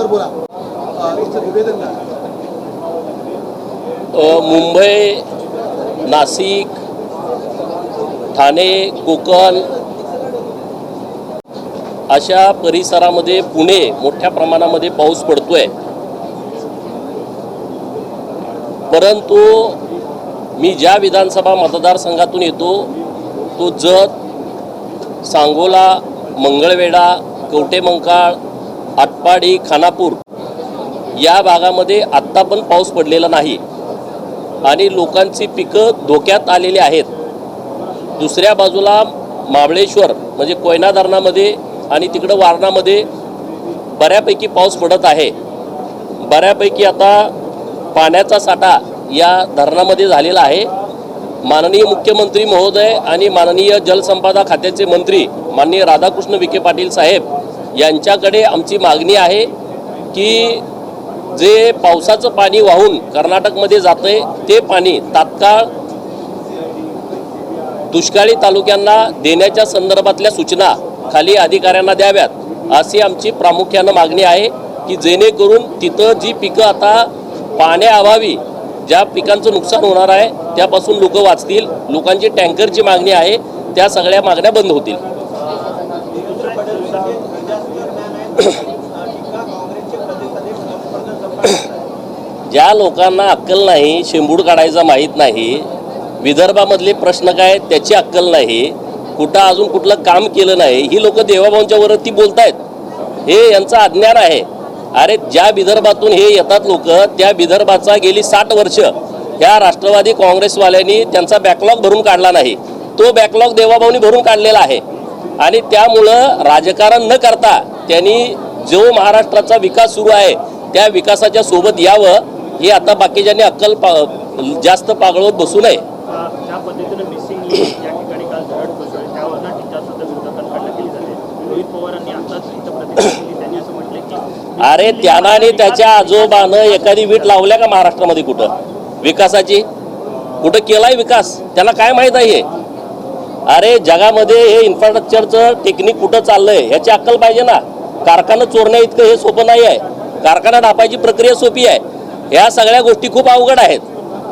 बोला. तुमचं निवेदन काय? मुंबई, नाशिक, ठाणे, कोकण अशा परिसरामध्ये, पुणे मोठ्या प्रमाणामध्ये पाऊस पडतोय. परंतु मी ज्या विधानसभा मतदारसंघातून येतो तो जत, सांगोला, मंगळवेढा, कवठेमंकाळ, आटपाडी, खानापूर या भागामध्ये आत्ता पण पाऊस पडलेला नाही आणि लोकांची पिकं धोक्यात आलेली आहेत. दुसऱ्या बाजूला महाबळेश्वर म्हणजे कोयना धरणामध्ये आणि तिकडं वारणामध्ये बऱ्यापैकी पाऊस पडत आहे. बऱ्यापैकी आता पाण्याचा साठा या धरणामध्ये झालेला आहे. माननीय मुख्यमंत्री महोदय आणि माननीय जलसंपदा खात्याचे मंत्री माननीय राधाकृष्ण विखे पाटील साहेब यांच्याकडे आमची मागणी आहे की जे पावसाचं पाणी वाहून कर्नाटकमध्ये जातंय ते पाणी तात्काळ दुष्काळी तालुक्यांना देण्याच्या संदर्भातल्या सूचना खाली अधिकाऱ्यांना द्याव्यात, अशी आमची प्रामुख्यानं मागणी आहे की जेणेकरून तिथं जी पिकं आता पाण्याअभावी ज्या पिकांचं नुकसान होणार आहे त्यापासून लोक वाचतील. लोकांची टँकरची मागणी आहे, त्या सगळ्या मागण्या बंद होतील. ज्या लोकांना अक्कल नाही, शेंबूड काढायचा माहीत नाही, विदर्भामधले प्रश्न काय त्याची अक्कल नाही, कुठं अजून कुठलं काम केलं नाही, ही लोक देवाभाऊंच्या वरती बोलतायत. हे यांचं अज्ञान आहे. अरे ज्या विदर्भातून हे येतात लोक, त्या विदर्भाचा गेली 60 वर्ष ह्या राष्ट्रवादी काँग्रेसवाल्यांनी त्यांचा बॅकलॉग भरून काढला नाही. तो बॅकलॉग देवाभाऊंनी भरून काढलेला आहे आणि त्यामुळं राजकारण न करता त्यांनी जो महाराष्ट्राचा विकास सुरू आहे त्या विकासाच्या सोबत यावं. हे आता बाकीच्यांनी अक्कल जास्त पागळवत बसू नये. ज्या पद्धतीने मिसिंग लिंक या ठिकाणी काल धरड कोसळली त्यावरनं टीका सुद्धा विरोधकांकडनं केली जाते. रोहित पवारांनी आताच इथं प्रतिक्रिया दिली. त्यांनी असं म्हटलं की अरे त्यानं आणि त्याच्या आजोबानं एखादी वीट लावल्या का महाराष्ट्रामध्ये? कुठं विकासाची कुठं केलाय विकास? त्याला काय माहीत आहे? अरे जगामध्ये हे इन्फ्रास्ट्रक्चरचं टेक्निक कुठं चाललंय ह्याची अक्कल पाहिजे ना. कारखाना चोरण्या इतकं हे सोपं नाही आहे. कारखाना ढापायची प्रक्रिया सोपी आहे. ह्या सगळ्या गोष्टी खूप अवघड आहेत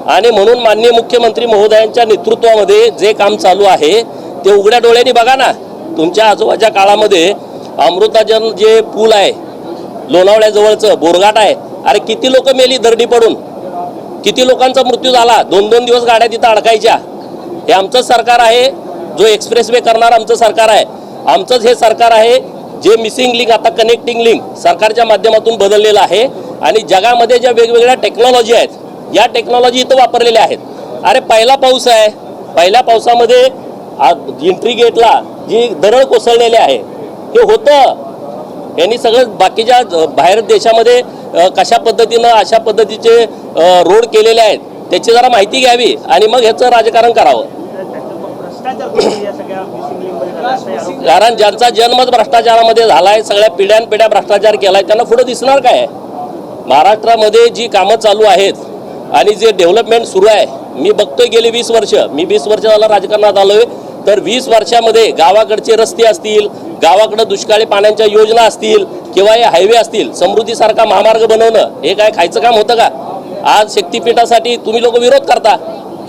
आणि म्हणून माननीय मुख्यमंत्री महोदयांच्या नेतृत्वामध्ये जे काम चालू आहे ते उघड्या डोळ्यांनी बघा ना. तुमच्या आजोबाच्या काळामध्ये अमृताजन जे पूल आहे लोणावळ्याजवळचं बोरघाट आहे, अरे किती लोक मेली दरडी पडून, किती लोकांचा मृत्यू झाला. 2-2 दिवस गाड्या तिथं अडकायच्या. हे आमचंच सरकार आहे. जो एक्सप्रेसवे करणार आमचं सरकार आहे. आमचंच हे सरकार आहे जे मिसिंग लिंक आता कनेक्टिंग लिंक सरकारच्या माध्यमातून बदललेलं आहे आणि जगामध्ये ज्या वेगवेगळ्या टेक्नॉलॉजी आहेत या टेक्नॉलॉजी इथं वापरलेल्या आहेत. अरे पहिला पाऊस आहे, पहिल्या पावसामध्ये एंट्री गेटला जी दरड कोसळलेली आहे हे होतं. यांनी सगळं बाकीच्या बाहेर देशामध्ये कशा पद्धतीनं अशा पद्धतीचे रोड केलेले आहेत त्याची जरा माहिती घ्यावी आणि मग ह्याचं राजकारण करावं. कारण ज्यांचा जन्मच भ्रष्टाचारामध्ये झालाय, सगळ्या पिढ्यानपिढ्या भ्रष्टाचार केलाय, त्यांना पुढे दिसणार काय? महाराष्ट्रामध्ये जी कामं चालू आहेत आणि जे डेव्हलपमेंट सुरू आहे मी बघतोय गेली 20 वर्ष. मी 20 वर्ष झालं राजकारणात आलोय, तर 20 वर्षामध्ये गावाकडचे रस्ते असतील, गावाकडे दुष्काळी पाण्याच्या योजना असतील किंवा हे हायवे असतील, समृद्धीसारखा महामार्ग बनवणं हे काय खायचं काम होतं का? आज शक्तिपीठासाठी तुम्ही लोक विरोध करता.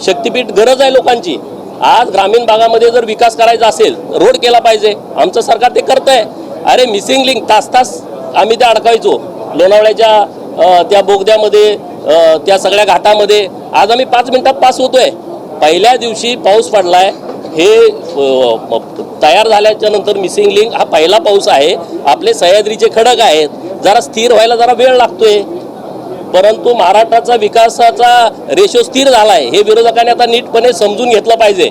शक्तिपीठ गरज आहे लोकांची. आज ग्रामीण भागामध्ये जर विकास करायचा असेल रोड केला पाहिजे. आमचं सरकार ते करतंय. अरे मिसिंग लिंक तास आम्ही ते अडकायचो लोणावळ्याच्या त्या बोगद्यामध्ये, त्या सगळ्या घाटामध्ये. आज आम्ही 5 मिनिटात पास होतोय. पहिल्या दिवशी पाऊस पडलाय. हे तयार झाल्याच्या नंतर मिसिंग लिंक हा पहिला पाऊस आहे. आपले सह्याद्रीचे खडक आहेत, जरा स्थिर व्हायला जरा वेळ लागतोय. परंतु महाराष्ट्राचा विकासाचा रेशो स्थिर झाला आहे हे विरोधकांनी आता नीटपणे समजून घेतलं पाहिजे.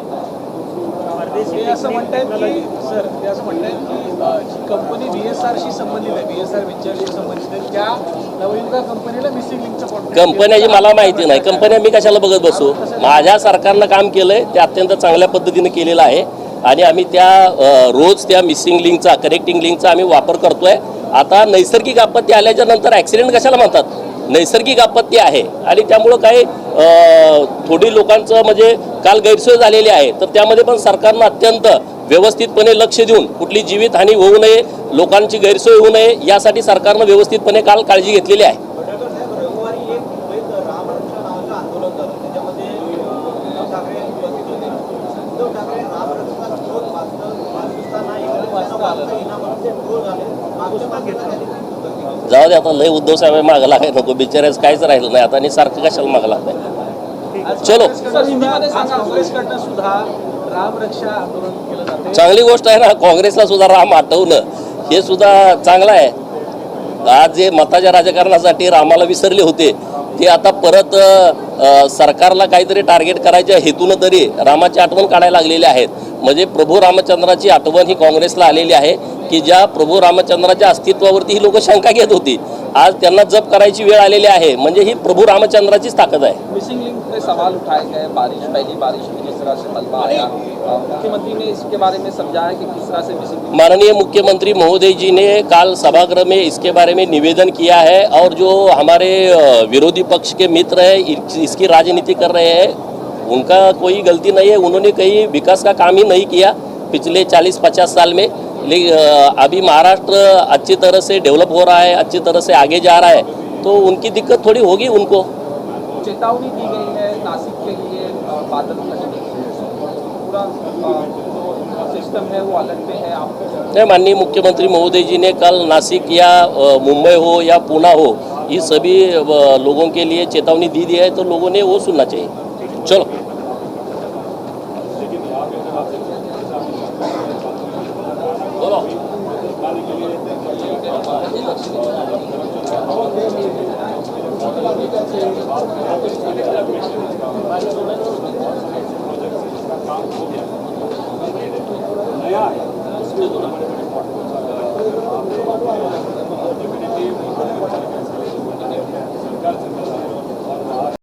असं म्हणतायत की सर ते असं म्हणतायत की जी कंपनी VSRशी संबंधित आहे, VSR वेंचरशी संबंधित आहे, त्या नवयुगा कंपनीला मिसिंग लिंकचं कॉन्ट्रॅक्ट कंपन्याची मला माहिती नाही. कंपन्या मी कशाला बघत बसू? माझ्या सरकारनं काम केलंय ते अत्यंत चांगल्या पद्धतीने केलेलं आहे आणि आम्ही त्या रोज त्या मिसिंग लिंकचा कनेक्टिंग लिंकचा आम्ही वापर करतोय. आता नैसर्गिक आपत्ती आल्याच्या नंतर ॲक्सिडेंट कशाला म्हणतात? नैसर्गिक आपत्ती आहे आणि त्यामुळं काही थोडी लोकांचं म्हणजे काल गैरसोय झालेली आहे, तर त्यामध्ये पण सरकारनं अत्यंत व्यवस्थितपणे लक्ष देऊन कुठली जीवितहानी होऊ नये, लोकांची गैरसोय होऊ नये यासाठी सरकारनं व्यवस्थितपणे काल काळजी घेतलेली आहे. रविवारी एक मुंबईत रामरक्षा नावाचं आंदोलन झालं. त्याच्यामध्ये उद्धव ठाकरे उपस्थित होते. उद्धव ठाकरे रामरक्षा विरोध पाकिस्तान जाऊ दे आता, लय उद्धव साहेब मागं लागाय नको, बिचाऱ्याच काहीच राहिलं नाही आता आणि सारखं कशाला मागं लागतंय. चलो, काँग्रेसकडनं सुद्धा राम रक्षा आंदोलन केलं जाते. चांगली गोष्ट आहे ना, काँग्रेसला सुद्धा राम आठवणं हे सुद्धा चांगलं आहे. आज जे मताच्या राजकारणासाठी रामाला विसरले होते ते आता परत सरकारला काहीतरी टार्गेट करायच्या हेतून तरी रामाची आठवण काढायला लागलेली आहेत. म्हणजे प्रभू रामचंद्राची आठवण ही काँग्रेसला आलेली आहे की ज्या प्रभू रामचंद्राच्या अस्तित्वावरती ही लोक शंका घेत होती, आज त्यांना जप करायची वेळ आलेली आहे. म्हणजे ही प्रभू रामचंद्राचीच ताकद आहे. मिसिंग लिंक पे सवाल उठाए गए, पहली बारिश में जिस तरह से मलबा आया, मुख्यमंत्री ने इसके बारे में समझाया कि किस तरह से मिसिंग लिंक। माननीय मुख्यमंत्री महोदय जी ने काल सभागृह में इसके बारे में निवेदन किया है और जो हमारे विरोधी पक्ष के मित्र हैं इसकी राजनीति कर रहे हैं, उनका कोई गलती नहीं है. उन्होंने कहीं विकास का काम ही नहीं किया पिछले 40-50 साल में. अभी महाराष्ट्र अच्छी तरह से डेवलप हो रहा है, अच्छी तरह से आगे जा रहा है, तो उनकी दिक्कत थोड़ी होगी. उनको चेतावनी दी गई है नासिक के लिए बादल फटने की, पूरा सिस्टम है वो अलर्ट पे है. आपको माननीय मुख्यमंत्री महोदय जी ने कल नासिक या मुंबई हो या पुणे हो, ये सभी लोगों के लिए चेतावनी दी है, तो लोगों ने वो सुनना चाहिए. चलो. बोलो.